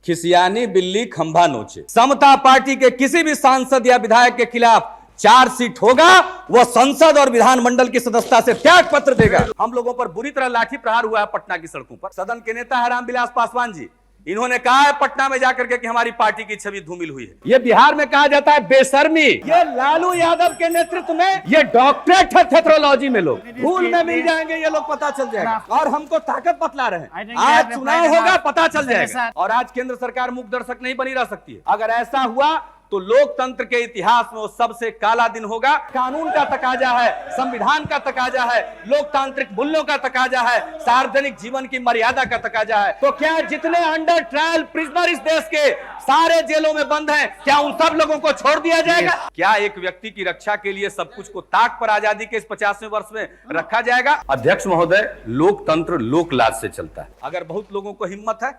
खिसियानी बिल्ली खंभा नोचे। समता पार्टी के किसी भी सांसद या विधायक के खिलाफ चार्जशीट होगा, वह संसद और विधानमंडल की सदस्यता से त्याग पत्र देगा। हम लोगों पर बुरी तरह लाठी प्रहार हुआ है पटना की सड़कों पर। सदन के नेता है रामविलास पासवान जी, इन्होंने कहा है पटना में जाकर के कि हमारी पार्टी की छवि धूमिल हुई है। ये बिहार में कहा जाता है बेशर्मी। ये लालू यादव के नेतृत्व में ये डॉक्टरेट है थेट्रोलॉजी में, लोग भूल में मिल जाएंगे, ये लोग पता चल जाएगा। और हमको ताकत बतला रहे हैं, आज चुनाव होगा पता चल जाएगा। और आज केंद्र सरकार मूक दर्शक नहीं बनी रह सकती है। अगर ऐसा हुआ तो लोकतंत्र के इतिहास में वो सबसे काला दिन होगा। कानून का तकाजा है, संविधान का तकाजा है, लोकतांत्रिक मूल्यों का तकाजा है, सार्वजनिक जीवन की मर्यादा का तकाजा है। तो क्या जितने अंडर ट्रायल प्रिजनर इस देश के सारे जेलों में बंद हैं, क्या उन सब लोगों को छोड़ दिया जाएगा? क्या एक व्यक्ति की रक्षा के लिए सब कुछ को ताक पर आजादी के इस 50वें वर्ष में रखा जाएगा? अध्यक्ष महोदय, लोकतंत्र लोकलाज से चलता है। अगर बहुत लोगों को हिम्मत है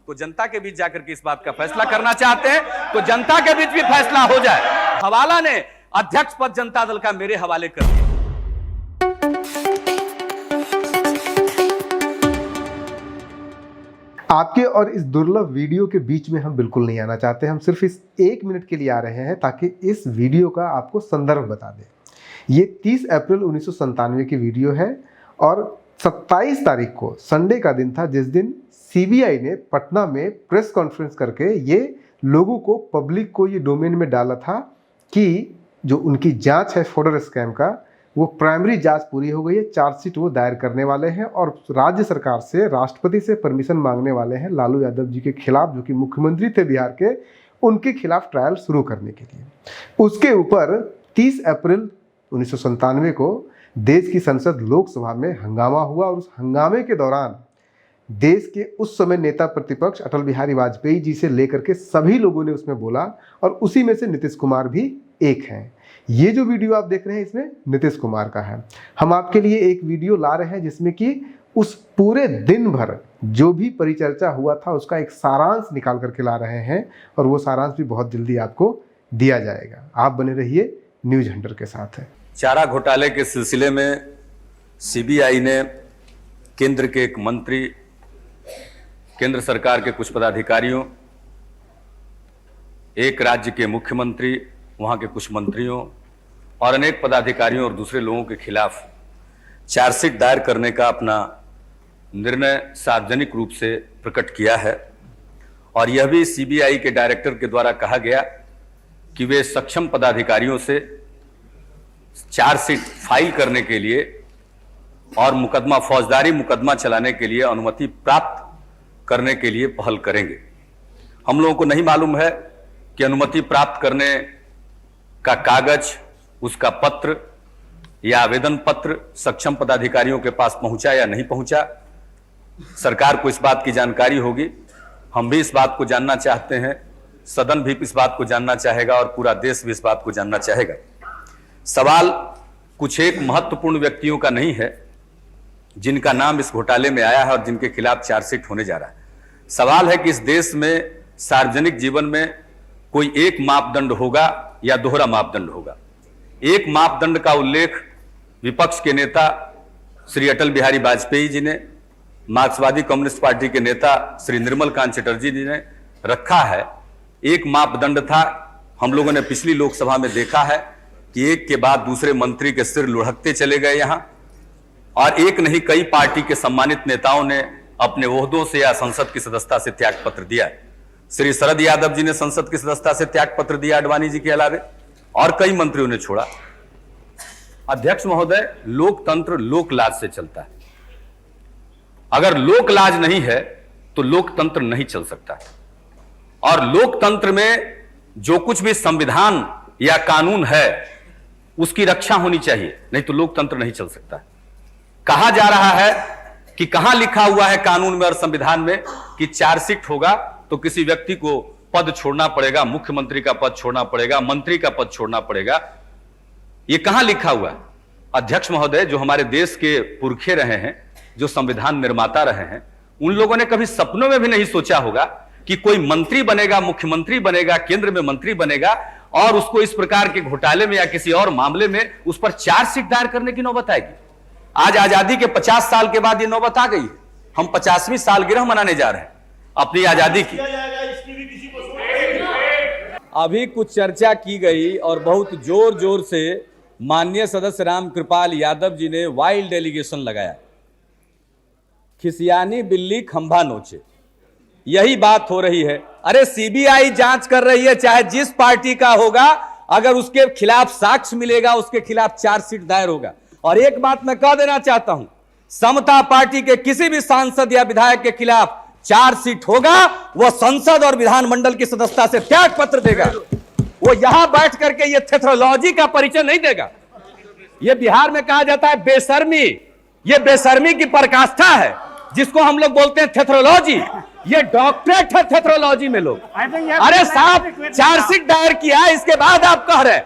तो जनता के बीच जाकर के इस बात का फैसला करना चाहते हैं तो जनता के बीच भी फैसला हो जाए। हवाला ने अध्यक्ष पद जनता दल का मेरे हवाले कर दिया। आपके और इस दुर्लभ वीडियो के बीच में हम बिल्कुल नहीं आना चाहते। हम सिर्फ इस 1 मिनट के लिए आ रहे हैं ताकि इस वीडियो का आपको संदर्भ बता दें। ये 30 अप्रैल 1997 की वीडियो है और 27 तारीख को संडे का दिन था, जिस दिन सीबीआई ने पटना में प्रेस कॉन्फ्रेंस करके ये लोगों को, पब्लिक को ये डोमेन में डाला था कि जो उनकी जांच है फॉर्डर स्कैम का, वो प्राइमरी जांच पूरी हो गई है। चार्जशीट वो दायर करने वाले हैं और राज्य सरकार से, राष्ट्रपति से परमिशन मांगने वाले हैं लालू यादव जी के खिलाफ, जो कि मुख्यमंत्री थे बिहार के, उनके खिलाफ ट्रायल शुरू करने के लिए। उसके ऊपर 30 अप्रैल 1997 को देश की संसद लोकसभा में हंगामा हुआ और उस हंगामे के दौरान देश के उस समय नेता प्रतिपक्ष अटल बिहारी वाजपेयी जी से लेकर के सभी लोगों ने उसमें बोला और उसी में से नीतीश कुमार भी एक हैं। ये जो वीडियो आप देख रहे हैं इसमें नीतीश कुमार का है। हम आपके लिए एक वीडियो ला रहे हैं जिसमें कि उस पूरे दिन भर जो भी परिचर्चा हुआ था उसका एक सारांश निकाल करके ला रहे हैं और वो सारांश भी बहुत जल्दी आपको दिया जाएगा। आप बने रहिए न्यूज हंटर के साथ। चारा घोटाले के सिलसिले में सीबीआई ने केंद्र के एक मंत्री, केंद्र सरकार के कुछ पदाधिकारियों, एक राज्य के मुख्यमंत्री, वहां के कुछ मंत्रियों और अनेक पदाधिकारियों और दूसरे लोगों के खिलाफ चार्जशीट दायर करने का अपना निर्णय सार्वजनिक रूप से प्रकट किया है। और यह भी सीबीआई के डायरेक्टर के द्वारा कहा गया कि वे सक्षम पदाधिकारियों से चार्जशीट फाइल करने के लिए और मुकदमा, फौजदारी मुकदमा चलाने के लिए अनुमति प्राप्त करने के लिए पहल करेंगे। हम लोगों को नहीं मालूम है कि अनुमति प्राप्त करने का कागज, उसका पत्र या आवेदन पत्र सक्षम पदाधिकारियों के पास पहुंचा या नहीं पहुंचा। सरकार को इस बात की जानकारी होगी, हम भी इस बात को जानना चाहते हैं, सदन भी इस बात को जानना चाहेगा और पूरा देश भी इस बात को जानना चाहेगा। सवाल कुछ एक महत्वपूर्ण व्यक्तियों का नहीं है जिनका नाम इस घोटाले में आया है और जिनके खिलाफ चार्जशीट होने जा रहा है। सवाल है कि इस देश में सार्वजनिक जीवन में कोई एक मापदंड होगा या दोहरा मापदंड होगा। एक मापदंड का उल्लेख विपक्ष के नेता श्री अटल बिहारी वाजपेयी जी ने, मार्क्सवादी कम्युनिस्ट पार्टी के नेता श्री निर्मल कांत चटर्जी जी ने रखा है। एक मापदंड था, हम लोगों ने पिछली लोकसभा में देखा है कि एक के बाद दूसरे मंत्री के सिर लुढ़कते चले गए यहां, और एक नहीं कई पार्टी के सम्मानित नेताओं ने अपने ओहदों से या संसद की सदस्यता से त्याग पत्र दिया। श्री शरद यादव जी ने संसद की सदस्यता से त्याग पत्र दिया आडवाणी जी के अलावे, और कई मंत्रियों ने छोड़ा। अध्यक्ष महोदय, लोकतंत्र लोकलाज से चलता है। अगर लोकलाज नहीं है तो लोकतंत्र नहीं चल सकता। और लोकतंत्र में जो कुछ भी संविधान या कानून है उसकी रक्षा होनी चाहिए, नहीं तो लोकतंत्र नहीं चल सकता। कहा जा रहा है कि कहां लिखा हुआ है कानून में और संविधान में कि चार्जशीट होगा तो किसी व्यक्ति को पद छोड़ना पड़ेगा, मुख्यमंत्री का पद छोड़ना पड़ेगा, मंत्री का पद छोड़ना पड़ेगा। यह कहां लिखा हुआ है? अध्यक्ष महोदय, जो हमारे देश के पुरखे रहे हैं, जो संविधान निर्माता रहे हैं, उन लोगों ने कभी सपनों में भी नहीं सोचा होगा कि कोई मंत्री बनेगा, मुख्यमंत्री बनेगा, केंद्र में मंत्री बनेगा और उसको इस प्रकार के घोटाले में या किसी और मामले में उस पर चार्जशीट दायर करने की नौबत आएगी। आज आजादी के 50 साल के बाद ये नौबत आ गई है। हम 50वीं सालगिरह मनाने जा रहे हैं अपनी आजादी की। अभी कुछ चर्चा की गई और बहुत जोर जोर से माननीय सदस्य रामकृपाल यादव जी ने वाइल्ड एलिगेशन लगाया, खिसियानी बिल्ली खंभा नोचे, यही बात हो रही है। अरे सीबीआई जांच कर रही है, चाहे जिस पार्टी का होगा, अगर उसके खिलाफ साक्ष्य मिलेगा उसके खिलाफ चार्जशीट दायर होगा। और एक बात मैं कह देना चाहता हूं, समता पार्टी के किसी भी सांसद या विधायक के खिलाफ चार्जशीट होगा, वह संसद और विधानमंडल की सदस्यता से त्याग पत्र देगा। वो यहां बैठ करके ये थेथोलॉजी का परिचय नहीं देगा। ये बिहार में कहा जाता है बेशर्मी, ये बेशर्मी की पराकाष्ठा है जिसको हम लोग बोलते हैं थेथोलॉजी। ये डॉक्टरेट है थेथोलॉजी में लोग। अरे साहब, चार्जशीट दायर किया, इसके बाद आप कह रहे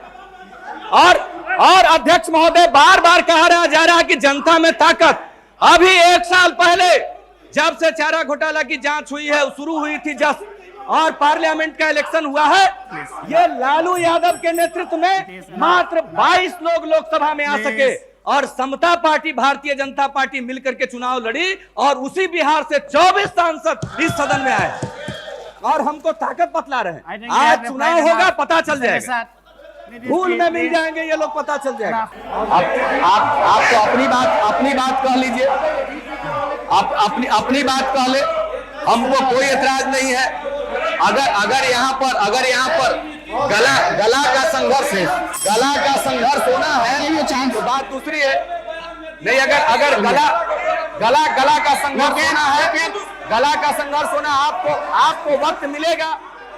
और अध्यक्ष महोदय बार बार कहा जा रहा है कि जनता में ताकत। अभी 1 साल पहले जब से चारा घोटाला की जांच हुई है, शुरू हुई थी जस्ट, और पार्लियामेंट का इलेक्शन हुआ है, ये लालू यादव के नेतृत्व में मात्र 22 लोग लोकसभा में आ सके और समता पार्टी, भारतीय जनता पार्टी मिलकर के चुनाव लड़ी और उसी बिहार से 24 सांसद इस सदन में आए और हमको ताकत बतला रहे हैं। आज चुनाव होगा, पता चल जाएगा, धूल में मिल जाएंगे ये लोग, पता चल जाएगा। आप तो अपनी बात कह लीजिए, आप अपनी बात कह ले, हमको कोई एतराज नहीं है। अगर यहाँ पर गला का संघर्ष होना है तो बात दूसरी है। नहीं, अगर गला का संघर्ष होना है, गला का संघर्ष होना, आपको वक्त मिलेगा,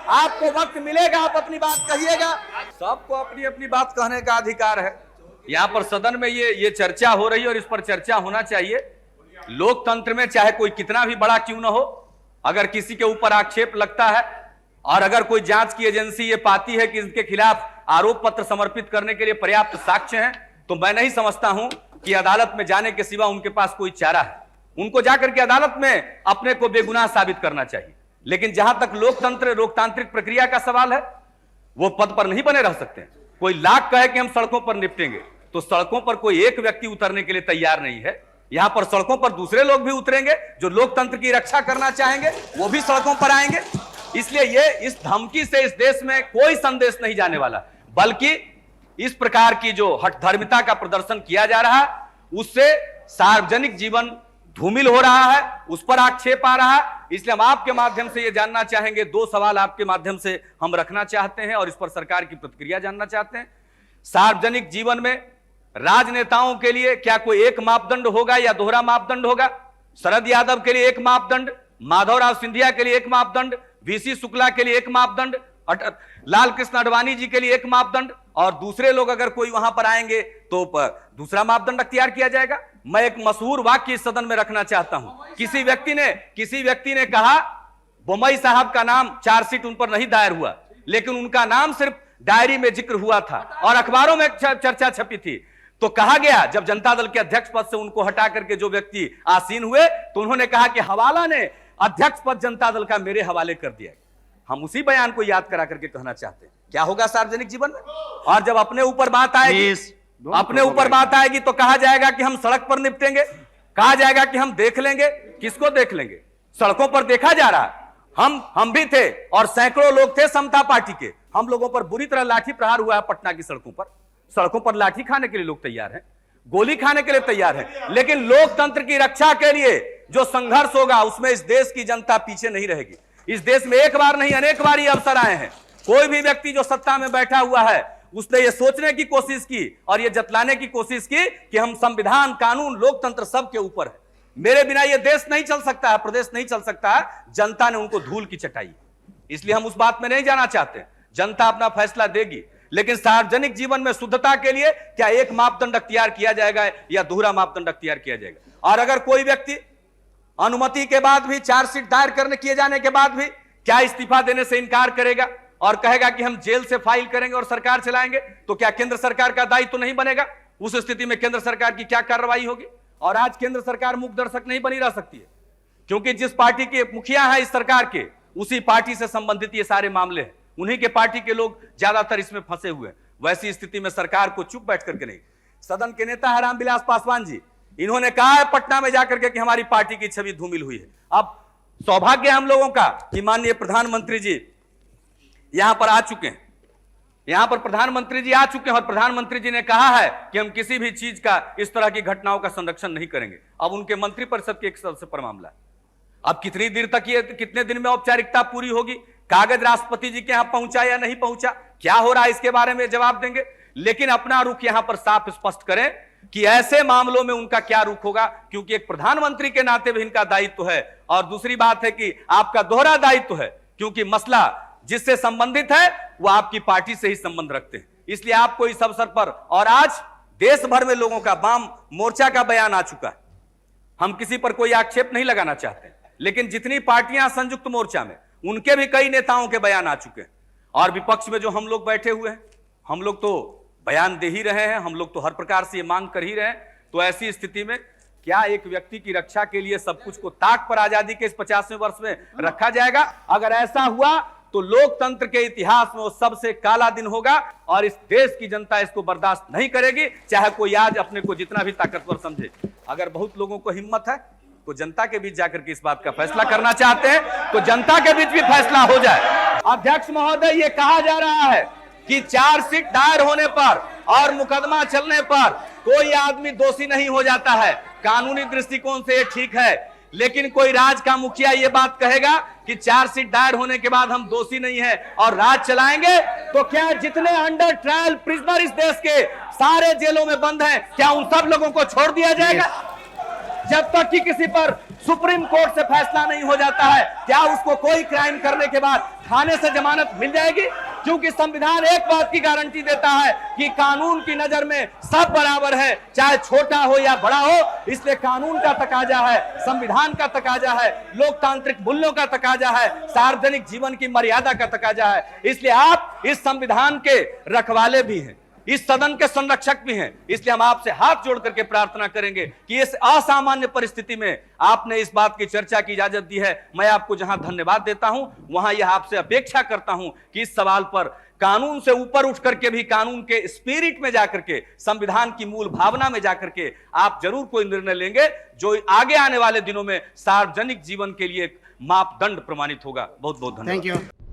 आप अपनी बात कहिएगा। सबको अपनी बात कहने का अधिकार है। यहाँ पर सदन में ये चर्चा हो रही है और इस पर चर्चा होना चाहिए। लोकतंत्र में चाहे कोई कितना भी बड़ा क्यों न हो, अगर किसी के ऊपर आक्षेप लगता है और अगर कोई जांच की एजेंसी ये पाती है कि इनके खिलाफ आरोप पत्र समर्पित करने के लिए पर्याप्त साक्ष्य हैं, तो मैं नहीं समझता हूं कि अदालत में जाने के सिवा उनके पास कोई चारा है। उनको जाकर के अदालत में अपने को बेगुनाह साबित करना चाहिए। लेकिन जहां तक लोकतांत्रिक प्रक्रिया का सवाल है, वो पद पर नहीं बने रह सकते। कोई लाख कहे कि हम सड़कों पर निपटेंगे, तो सड़कों पर कोई एक व्यक्ति उतरने के लिए तैयार नहीं है। यहां पर सड़कों पर दूसरे लोग भी उतरेंगे जो लोकतंत्र की रक्षा करना चाहेंगे, वो भी सड़कों पर आएंगे। इसलिए ये इस धमकी से इस देश में कोई संदेश नहीं जाने वाला, बल्कि इस प्रकार की जो हठधर्मिता का प्रदर्शन किया जा रहा है, उससे सार्वजनिक जीवन धूमिल हो रहा है, उस पर आक्षेप आ रहा है। इसलिए हम आपके माध्यम से ये जानना चाहेंगे, 2 सवाल आपके माध्यम से हम रखना चाहते हैं और इस पर सरकार की प्रतिक्रिया जानना चाहते हैं। सार्वजनिक जीवन में राजनेताओं के लिए क्या कोई एक मापदंड होगा या दोहरा मापदंड होगा? शरद यादव के लिए एक मापदंड, माधवराव सिंधिया के लिए एक मापदंड, वीसी शुक्ला के लिए एक मापदंड, लाल कृष्ण आडवाणी जी के लिए एक मापदंड, और दूसरे लोग अगर कोई वहां पर आएंगे तो दूसरा मापदंड अख्तियार किया जाएगा। मैं एक मशहूर वाक्य इस सदन में रखना चाहता हूं। किसी व्यक्ति ने कहा, बोमई साहब का नाम चार्जशीट उन पर नहीं दायर हुआ, लेकिन उनका नाम सिर्फ डायरी में जिक्र हुआ था और अखबारों में चर्चा छपी थी। तो कहा गया, जब जनता दल के अध्यक्ष पद से उनको हटा करके जो व्यक्ति आसीन हुए, तो उन्होंने कहा कि हवाला ने अध्यक्ष पद जनता दल का मेरे हवाले कर दिया। हम उसी बयान को याद करा करके कहना चाहते हैं, क्या होगा सार्वजनिक जीवन में? और जब अपने ऊपर बात आएगी तो कहा जाएगा कि हम सड़क पर निपटेंगे, कहा जाएगा कि हम देख लेंगे। किसको देख लेंगे? सड़कों पर देखा जा रहा है। हम भी थे और सैकड़ों लोग थे समता पार्टी के, हम लोगों पर बुरी तरह लाठी प्रहार हुआ है पटना की सड़कों पर लाठी खाने के लिए लोग तैयार हैं, गोली खाने के लिए तैयार है। लेकिन लोकतंत्र की रक्षा के लिए जो संघर्ष होगा, उसमें इस देश की जनता पीछे नहीं रहेगी। इस देश में एक बार नहीं, अनेक बार ये अवसर आए हैं। कोई भी व्यक्ति जो सत्ता में बैठा हुआ है, उसने ये सोचने की कोशिश की और ये जतलाने की कोशिश की कि हम संविधान, कानून, लोकतंत्र सब के ऊपर है। मेरे बिना ये देश नहीं चल सकता है, प्रदेश नहीं चल सकता है। जनता ने उनको धूल की चटाई, इसलिए हम उस बात में नहीं जाना चाहते। जनता अपना फैसला देगी, लेकिन सार्वजनिक जीवन में शुद्धता के लिए क्या एक मापदंड अख्तियार किया जाएगा या दोहरा मापदंड अख्तियार किया जाएगा? और अगर कोई व्यक्ति अनुमति के बाद भी, चार्जशीट दायर किए जाने के बाद भी क्या इस्तीफा देने से इनकार करेगा और कहेगा कि हम जेल से फाइल करेंगे और सरकार चलाएंगे, तो क्या केंद्र सरकार का दायित्व तो नहीं बनेगा? उस स्थिति में केंद्र सरकार की क्या कार्रवाई होगी? और आज केंद्र सरकार मूक दर्शक नहीं बनी रह सकती है, क्योंकि जिस पार्टी के मुखिया है इस सरकार के, उसी पार्टी से संबंधित ये सारे मामले हैं। उन्हीं के पार्टी के लोग ज्यादातर इसमें फंसे हुए हैं। वैसी स्थिति में सरकार को चुप बैठ करके नहीं। सदन के नेता है रामविलास पासवान जी, इन्होंने कहा है पटना में जाकर के कि हमारी पार्टी की छवि धूमिल हुई है। अब सौभाग्य है हम लोगों का कि माननीय प्रधानमंत्री जी यहां पर आ चुके हैं। यहां पर प्रधानमंत्री जी आ चुके हैं और प्रधानमंत्री जी ने कहा है कि हम किसी भी चीज का, इस तरह की घटनाओं का संरक्षण नहीं करेंगे। अब उनके मंत्रिपरिषद के एक सदस्य पर मामला है। अब कितनी देर तक ये, कितने दिन में औपचारिकता पूरी होगी, कागज राष्ट्रपति जी के यहां पहुंचा या नहीं पहुंचा, क्या हो रहा है, इसके बारे में जवाब देंगे। लेकिन अपना रुख यहां पर साफ स्पष्ट करें कि ऐसे मामलों में उनका क्या रुख होगा, क्योंकि एक प्रधानमंत्री के नाते भी इनका दायित्व है। और दूसरी बात है कि आपका दोहरा दायित्व है, क्योंकि मसला जिससे संबंधित है वो आपकी पार्टी से ही संबंध रखते हैं। इसलिए आपको इस अवसर पर, और आज देश भर में लोगों का वाम मोर्चा का बयान आ चुका है, हम किसी पर कोई आक्षेप नहीं लगाना चाहते, लेकिन जितनी पार्टियां संयुक्त मोर्चा में, उनके भी कई नेताओं के बयान आ चुके हैं। और विपक्ष में जो हम लोग बैठे हुए हैं, हम लोग तो बयान दे ही रहे हैं, हम लोग तो हर प्रकार से ये मांग कर ही रहे हैं। तो ऐसी स्थिति में क्या एक व्यक्ति की रक्षा के लिए सब कुछ को ताक पर आजादी के इस 50वें वर्ष में रखा जाएगा? अगर ऐसा हुआ तो लोकतंत्र के इतिहास में वो सबसे काला दिन होगा और इस देश की जनता इसको बर्दाश्त नहीं करेगी, चाहे कोई आज अपने को जितना भी ताकतवर समझे। अगर बहुत लोगों को हिम्मत है तो जनता के बीच जाकर के इस बात का फैसला करना चाहते हैं, तो जनता के बीच भी फैसला हो जाए। अध्यक्ष महोदय, ये कहा जा रहा है कि चार्जशीट दायर होने पर और मुकदमा चलने पर कोई आदमी दोषी नहीं हो जाता है। कानूनी दृष्टिकोण से ये ठीक है, लेकिन कोई राज्य का मुखिया ये बात कहेगा कि चार्जशीट दायर होने के बाद हम दोषी नहीं है और राज चलाएंगे, तो क्या जितने अंडर ट्रायल प्रिजनर इस देश के सारे जेलों में बंद हैं, क्या उन सब लोगों को छोड़ दिया जाएगा? जब तक कि किसी पर सुप्रीम कोर्ट से फैसला नहीं हो जाता है, क्या उसको कोई क्राइम करने के बाद थाने से जमानत मिल जाएगी? क्योंकि संविधान एक बात की गारंटी देता है कि कानून की नजर में सब बराबर है, चाहे छोटा हो या बड़ा हो। इसलिए कानून का तकाजा है, संविधान का तकाजा है, लोकतांत्रिक मूल्यों का तकाजा है, सार्वजनिक जीवन की मर्यादा का तकाजा है। इसलिए आप इस संविधान के रखवाले भी हैं, इस सदन के संरक्षक भी हैं। इसलिए हम आपसे हाथ जोड़ करके प्रार्थना करेंगे कि इस असामान्य परिस्थिति में आपने इस बात की चर्चा की इजाजत दी है। मैं आपको जहां धन्यवाद देता हूं, वहां यह आपसे अपेक्षा करता हूं कि इस सवाल पर कानून से ऊपर उठ करके भी, कानून के स्पिरिट में जाकर के, संविधान की मूल भावना में जाकर के आप जरूर कोई निर्णय लेंगे जो आगे आने वाले दिनों में सार्वजनिक जीवन के लिए एक मापदंड प्रमाणित होगा। बहुत बहुत धन्यवाद। Thank you.